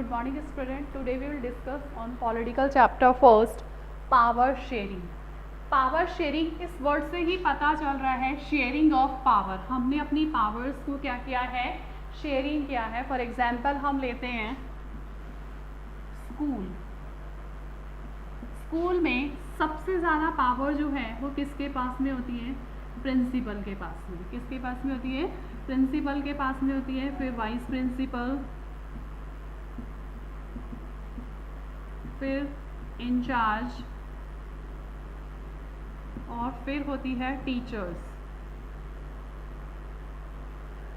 Good morning student. Today we will discuss on political chapter first power sharing. Power sharing इस word से ही पता चल रहा है शेयरिंग ऑफ पावर. हमने अपनी पावर्स को क्या किया है, शेयरिंग किया है. फॉर एग्जाम्पल हम लेते हैं स्कूल. स्कूल में सबसे ज़्यादा पावर जो है वो किसके पास में होती है, प्रिंसिपल के पास में. किसके पास में होती है, प्रिंसिपल के पास में होती है. फिर वाइस प्रिंसिपल, फिर इंचार्ज और फिर होती है टीचर्स.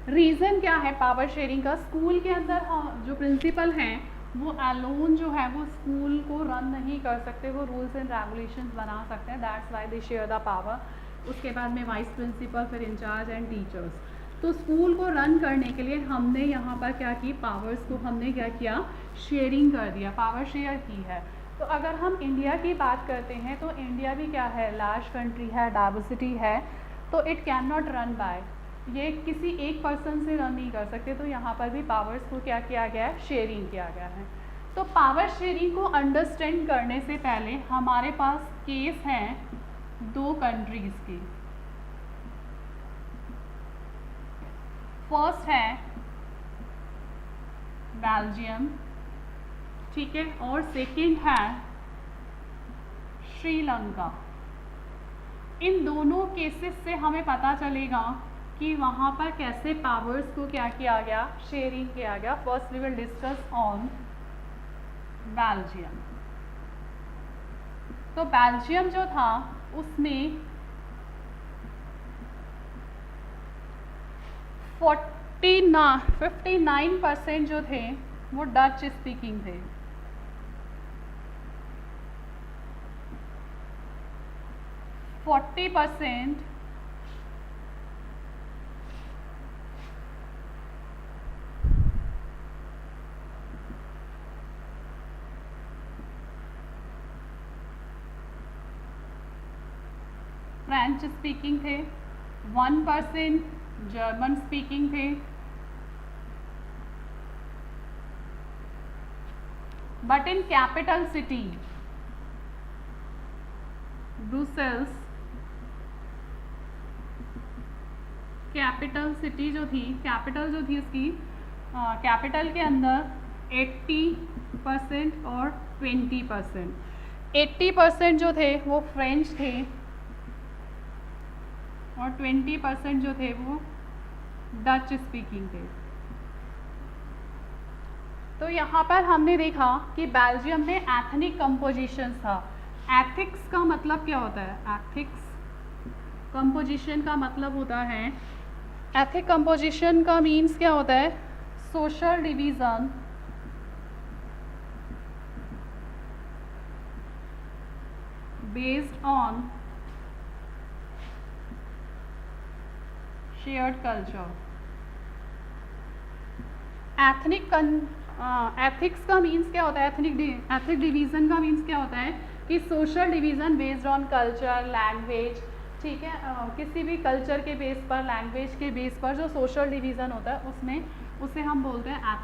रीज़न क्या है पावर शेयरिंग का, स्कूल के अंदर जो प्रिंसिपल हैं वो अलोन जो है वो स्कूल को रन नहीं कर सकते, वो रूल्स एंड रेगुलेशंस बना सकते हैं. That's why they share the power. उसके बाद में वाइस प्रिंसिपल, फिर इंचार्ज एंड टीचर्स. तो स्कूल को रन करने के लिए हमने यहाँ पर क्या की, पावर्स को हमने क्या किया, शेयरिंग कर दिया, पावर शेयर की है. तो अगर हम इंडिया की बात करते हैं तो इंडिया भी क्या है, लार्ज कंट्री है, डाइवर्सिटी है. तो it can not run by, ये किसी एक पर्सन से रन नहीं कर सकते. तो यहाँ पर भी पावर्स को क्या किया गया है, शेयरिंग किया गया है. तो पावर शेयरिंग को अंडरस्टैंड करने से पहले हमारे पास केस हैं दो कंट्रीज़ के. फर्स्ट है बेल्जियम, ठीक है, और सेकंड है श्रीलंका. इन दोनों केसेस से हमें पता चलेगा कि वहाँ पर कैसे पावर्स को क्या किया गया, शेयरिंग किया गया. First we will discuss on Belgium. तो बेल्जियम जो था उसमें 59% जो थे वो डच स्पीकिंग थे. 40% फ्रेंच स्पीकिंग थे, 1% जर्मन स्पीकिंग थे. But in capital city Brussels, capital city जो थी, कैपिटल जो थी उसकी, कैपिटल के अंदर 80% और 20%. 80% जो थे वो फ्रेंच थे और 20% जो थे वो डच स्पीकिंग थे. तो यहाँ पर हमने देखा कि बेल्जियम में एथनिक कंपोजिशन था. एथिक्स का मतलब क्या होता है, एथिक्स कंपोजिशन का मतलब होता है, एथिक कंपोजिशन का मीन्स क्या होता है, social division based on shared culture. Ethics का मीन्स क्या होता है, एथिक डिवीज़न का मीन्स क्या होता है कि social division based on culture, language, ठीक है. किसी भी कल्चर के बेस पर, लैंग्वेज के बेस पर जो सोशल डिवीज़न होता है उसमें उसे हम बोलते हैं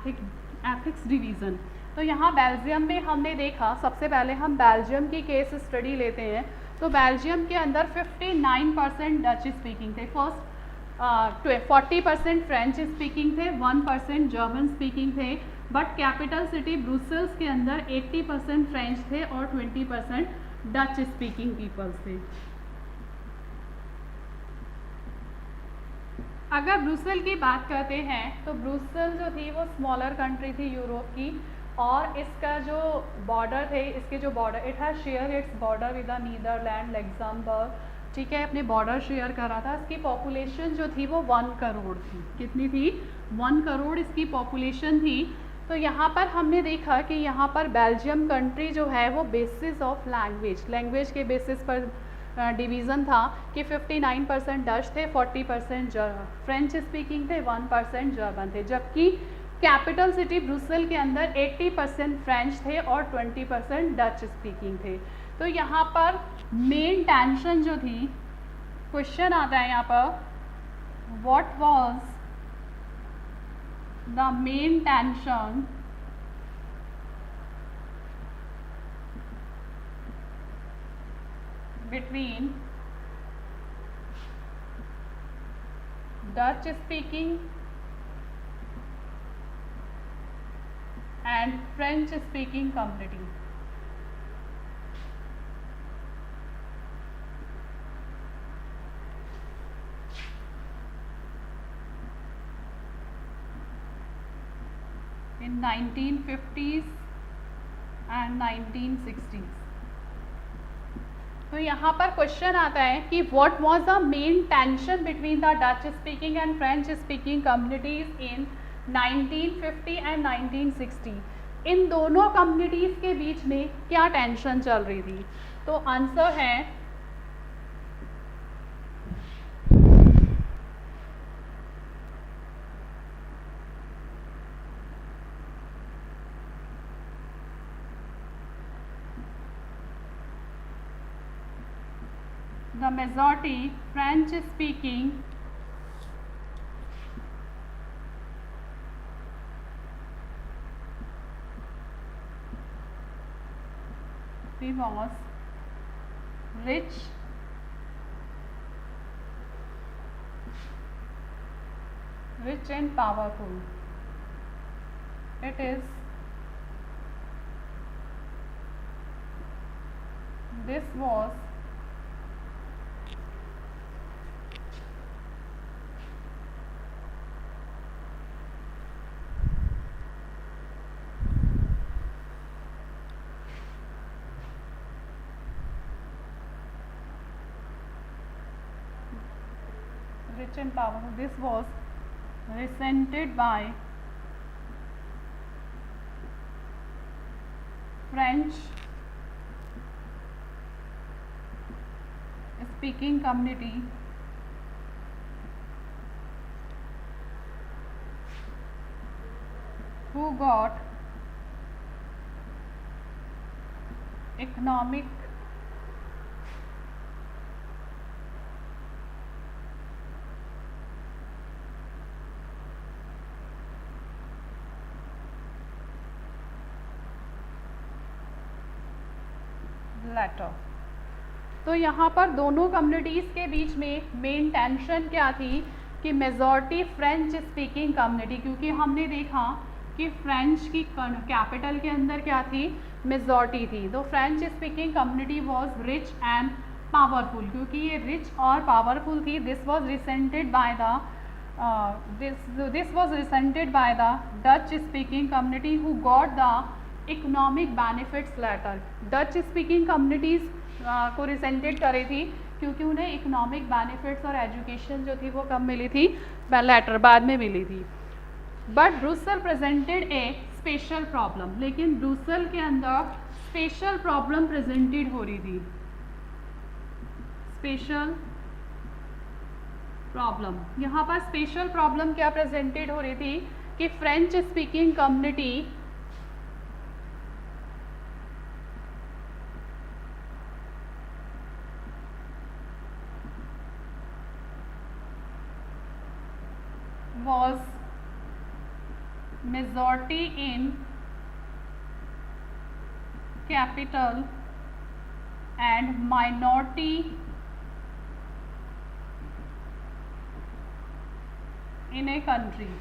एथिक्स डिवीज़न. तो यहाँ बेल्जियम में हमने देखा, सबसे पहले हम बेल्जियम की केस स्टडी लेते हैं. तो बेल्जियम के अंदर 59% डच स्पीकिंग थे, 40% फ्रेंच स्पीकिंग थे, 1% जर्मन स्पीकिंग थे. बट कैपिटल सिटी ब्रुसेल्स के अंदर 80% फ्रेंच थे और 20% डच स्पीकिंग पीपल्स थे. अगर ब्रुसेल की बात करते हैं तो ब्रुसेल जो थी वो स्मॉलर कंट्री थी यूरोप की, और इसका जो बॉर्डर थे, इसके जो border, it has share its border with the Netherland, Luxembourg, ठीक है, अपने बॉर्डर शेयर कर रहा था. इसकी पॉपुलेशन जो थी वो 1 करोड़ थी. कितनी थी, 1 करोड़ इसकी पॉपुलेशन थी. तो यहाँ पर हमने देखा कि यहाँ पर बेल्जियम कंट्री जो है वो बेसिस ऑफ लैंग्वेज के बेसिस पर डिवीज़न था कि 59% डच थे, 40% फ्रेंच स्पीकिंग थे, 1% जर्मन थे. जबकि कैपिटल सिटी ब्रुसेल के अंदर 80% फ्रेंच थे और 20% डच स्पीकिंग थे. तो यहाँ पर मेन टेंशन जो थी, क्वेश्चन आता है यहाँ पर, what was the main tension between Dutch speaking and French speaking community. In 1950s and 1960s. तो यहाँ पर क्वेश्चन आता है कि what was the main tension between the Dutch speaking and French speaking communities in 1950 and 1960. इन दोनों communities के बीच में क्या टेंशन चल रही थी? तो आंसर है the majority French speaking was rich and powerful. It is this was rich and powerful. This was resented by French speaking community who got economic later. तो यहाँ पर दोनों कम्युनिटीज़ के बीच में मेन टेंशन क्या थी कि मेजॉरिटी फ्रेंच स्पीकिंग कम्युनिटी, क्योंकि हमने देखा कि फ्रेंच की कैपिटल के अंदर क्या थी, मेजॉरिटी थी. तो French speaking community was rich and powerful. क्योंकि ये रिच और पावरफुल थी, this was resented by the Dutch speaking community who got the economic benefits later. Dutch speaking communities को रिसेंटेड करी थी क्योंकि उन्हें इकोनॉमिक बेनिफिट्स और एजुकेशन जो थी वो कब मिली थी, लेटर बाद में मिली थी. But Brussels presented A special problem. लेकिन ब्रुसेल के अंदर स्पेशल प्रॉब्लम प्रेजेंटेड हो रही थी. स्पेशल प्रॉब्लम, यहाँ पर स्पेशल प्रॉब्लम क्या प्रेजेंटेड हो रही थी कि French speaking community was majority in capital and minority in a country.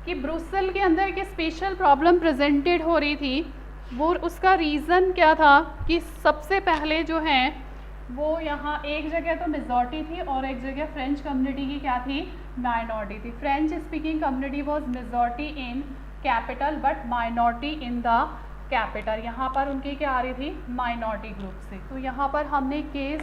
कि ब्रुसेल के अंदर एक स्पेशल प्रॉब्लम प्रेजेंटेड हो रही थी. वो उसका रीज़न क्या था कि सबसे पहले जो है वो यहाँ एक जगह तो मेजॉरिटी थी और एक जगह फ्रेंच कम्युनिटी की क्या थी, माइनॉरिटी थी. French speaking community was majority in capital but minority in the capital. यहाँ पर उनकी क्या आ रही थी, माइनॉरिटी ग्रुप से. तो यहाँ पर हमने केस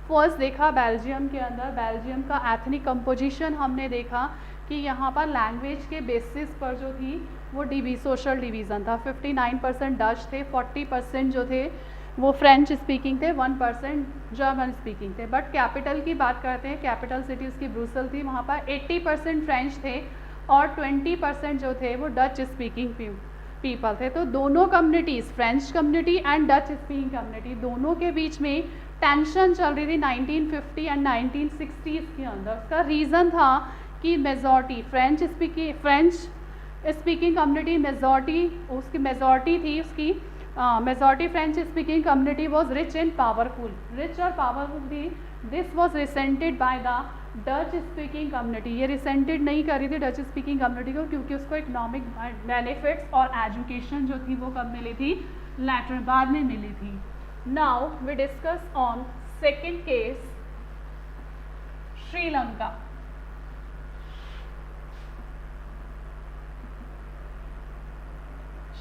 फर्स्ट देखा बेल्जियम के अंदर. बेल्जियम का एथनिक कंपोजिशन हमने देखा कि यहाँ पर लैंग्वेज के बेसिस पर जो थी वो सोशल डिवीज़न था. 59% डच थे, 40% जो थे वो फ्रेंच स्पीकिंग थे, 1% जर्मन स्पीकिंग थे. बट कैपिटल की बात करते हैं, कैपिटल सिटी उसकी ब्रुसेल थी. वहाँ पर 80% फ्रेंच थे और 20% जो थे वो डच स्पीकिंग पीपल थे. तो दोनों communities, French community and Dutch speaking community, दोनों के बीच में टेंशन चल रही थी 1950 एंड 1960s के अंदर. उसका रीज़न था कि majority French speaking community majority थी उसकी majority French speaking community was rich and powerful. Rich और powerful थी. This was resented by the Dutch speaking community. ये resented नहीं कर रही थी Dutch speaking community को, क्योंकि उसको economic benefits और education जो थी वो कब मिली थी, latter बाद में मिली थी. Now we discuss on second case, Sri Lanka.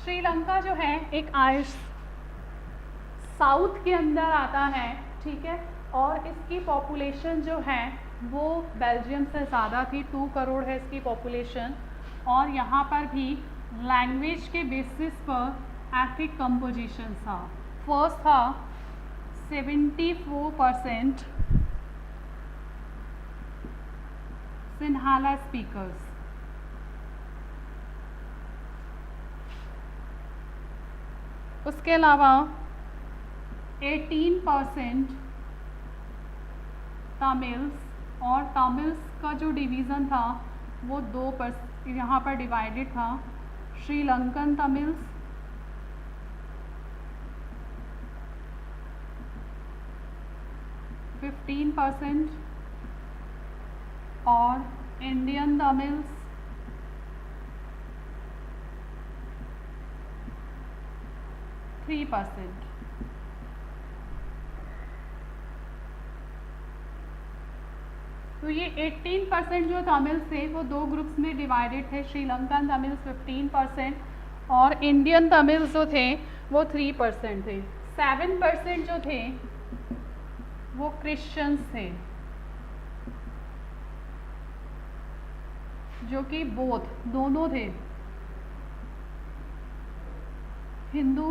Sri Lanka जो है एक साउथ के अंदर आता है, ठीक है, और इसकी पॉपुलेशन जो है वो बेल्जियम से ज़्यादा थी. 2 करोड़ है इसकी पॉपुलेशन. और यहाँ पर भी लैंग्वेज के बेसिस पर एथिक कंपोजिशन था. फर्स्ट था 74% सिन्हाला स्पीकर्स. उसके अलावा 18% तमिल्स, और तमिल्स का जो डिवीज़न था वो 2% यहाँ पर डिवाइडेड था. श्रीलंकन तमिल्स, %15 और इंडियन तमिल्स 3%. तो ये 18% जो तमिल्स थे वो 2 ग्रुप्स में डिवाइडेड थे. श्रीलंकन तमिल्स 15% और इंडियन तमिल्स जो थे वो 3% थे. 7% जो थे वो क्रिश्चियंस थे, जो कि दोनों थे, हिंदू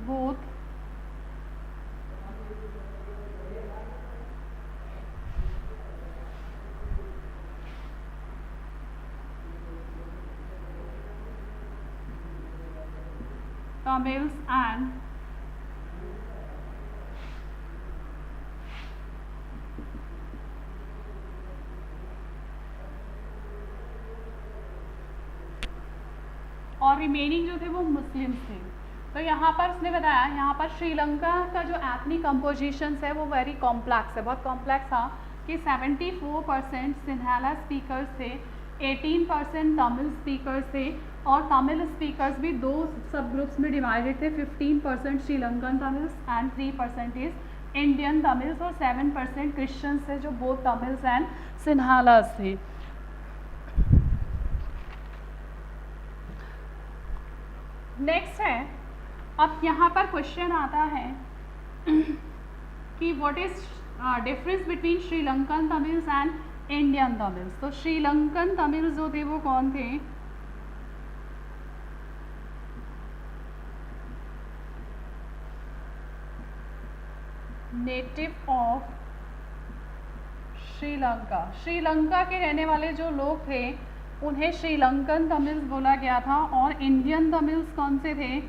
बोथ Tamils and और रिमेनिंग जो थे वो मुस्लिम्स थे. तो यहाँ पर उसने बताया, यहाँ पर श्रीलंका का जो एथनिक कंपोजिशंस है वो वेरी कॉम्प्लेक्स है, बहुत कॉम्प्लेक्स था. कि 74% सिन्हाला स्पीकर्स थे, 18% तमिल स्पीकर्स थे, और तमिल स्पीकर्स भी 2 सब ग्रुप्स में डिवाइडेड थे. 15% Sri Lankan Tamils and 3% is Indian Tamils, और 7% क्रिश्चियंस थे जो बोथ तमिल्स एंड सिन्हालास थे. नेक्स्ट है, अब यहाँ पर क्वेश्चन आता है कि what is difference between Sri Lankan Tamils and Indian Tamils. तो श्रीलंकन तमिल्स जो थे वो कौन थे? Native of Sri Lanka. श्रीलंका के रहने वाले जो लोग थे उन्हें श्रीलंकन तमिल्स बोला गया था. और इंडियन तमिल्स कौन से थे?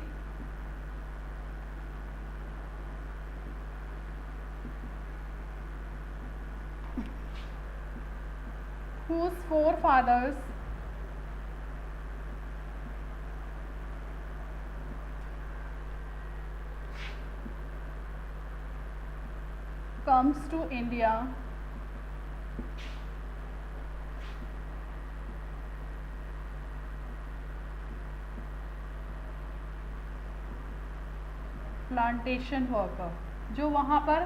whose forefathers comes to India plantation worker, जो वहाँ पर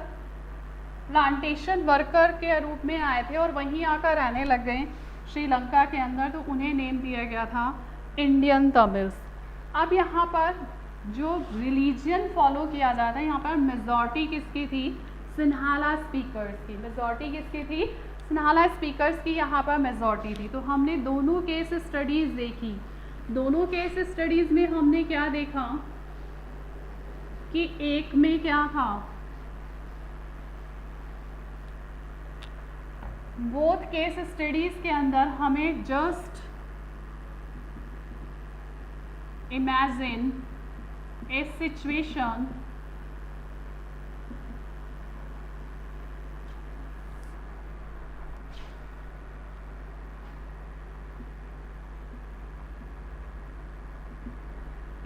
प्लांटेशन वर्कर के रूप में आए थे और वहीं आकर रहने लग गए श्रीलंका के अंदर, तो उन्हें नेम दिया गया था इंडियन तमिल्स. अब यहाँ पर जो रिलीजन फॉलो किया जाता है, यहाँ पर मेजॉरिटी किसकी थी? सिन्हाला स्पीकर्स की. मेजॉरिटी किसकी थी? सिन्हाला स्पीकर्स की यहाँ पर मेजॉरिटी थी. तो हमने दोनों केस स्टडीज़ देखी. दोनों केस स्टडीज़ में हमने क्या देखा कि एक में क्या था, बोथ केस स्टडीज़ के अंदर हमें just imagine A situation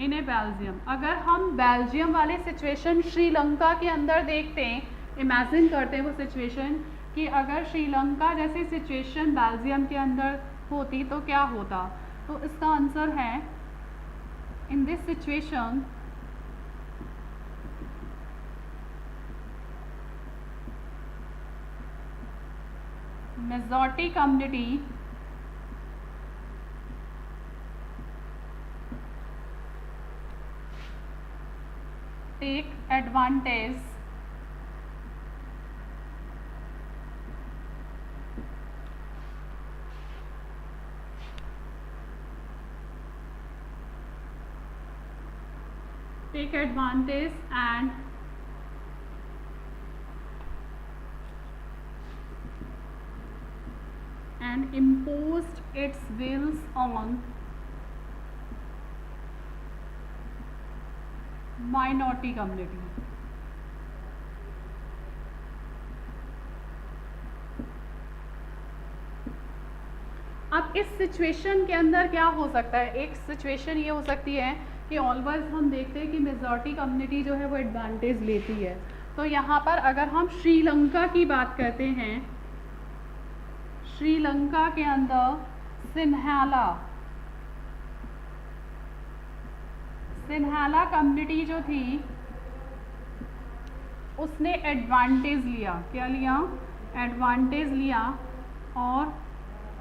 in A Belgium. अगर हम बेल्जियम वाले सिचुएशन श्रीलंका के अंदर देखते हैं, इमेजिन करते हैं वो सिचुएशन कि अगर श्रीलंका जैसी सिचुएशन बेल्जियम के अंदर होती तो क्या होता, तो इसका आंसर है in this situation majority community take advantage and imposed its wills on minority community। अब इस सिचुएशन के अंदर क्या हो सकता है, एक सिचुएशन ये हो सकती है कि ऑलवेज हम देखते हैं कि मेजॉरिटी कम्युनिटी जो है वो एडवांटेज लेती है। तो यहाँ पर अगर हम श्रीलंका की बात करते हैं, श्रीलंका के अंदर सिन्हाला कम्युनिटी जो थी उसने एडवांटेज लिया, क्या लिया, एडवांटेज लिया और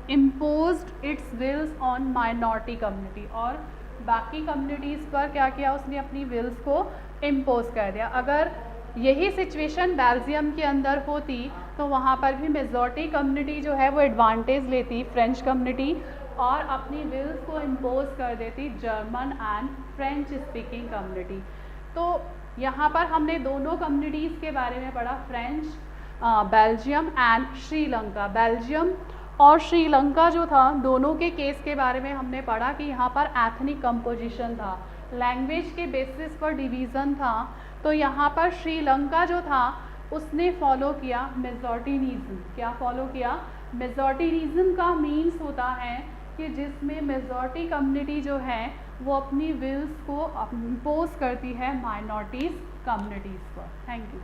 imposed its wills on minority community, और बाकी कम्युनिटीज़ पर क्या किया, उसने अपनी विल्स को इम्पोज कर दिया। अगर यही सिचुएशन बेल्जियम के अंदर होती तो वहाँ पर भी मेजॉरिटी कम्युनिटी जो है वो एडवांटेज लेती, फ्रेंच कम्युनिटी, और अपनी विल्स को इम्पोज कर देती German and French speaking community. तो यहाँ पर हमने दोनों कम्युनिटीज़ के बारे में पढ़ा, French, Belgium and Sri Lanka. Belgium और श्रीलंका जो था दोनों के केस के बारे में हमने पढ़ा कि यहाँ पर एथनिक कंपोजिशन था, लैंग्वेज के बेसिस पर डिवीज़न था। तो यहाँ पर श्रीलंका जो था उसने फॉलो किया मेजॉरिटीनिज्म। क्या फॉलो किया, मेजॉरिटीनिज्म का मीन्स होता है कि जिसमें मेजॉरिटी कम्युनिटी जो है वो अपनी विल्स को इम्पोज करती है माइनॉरिटीज़ कम्युनिटीज़ पर। Thank you.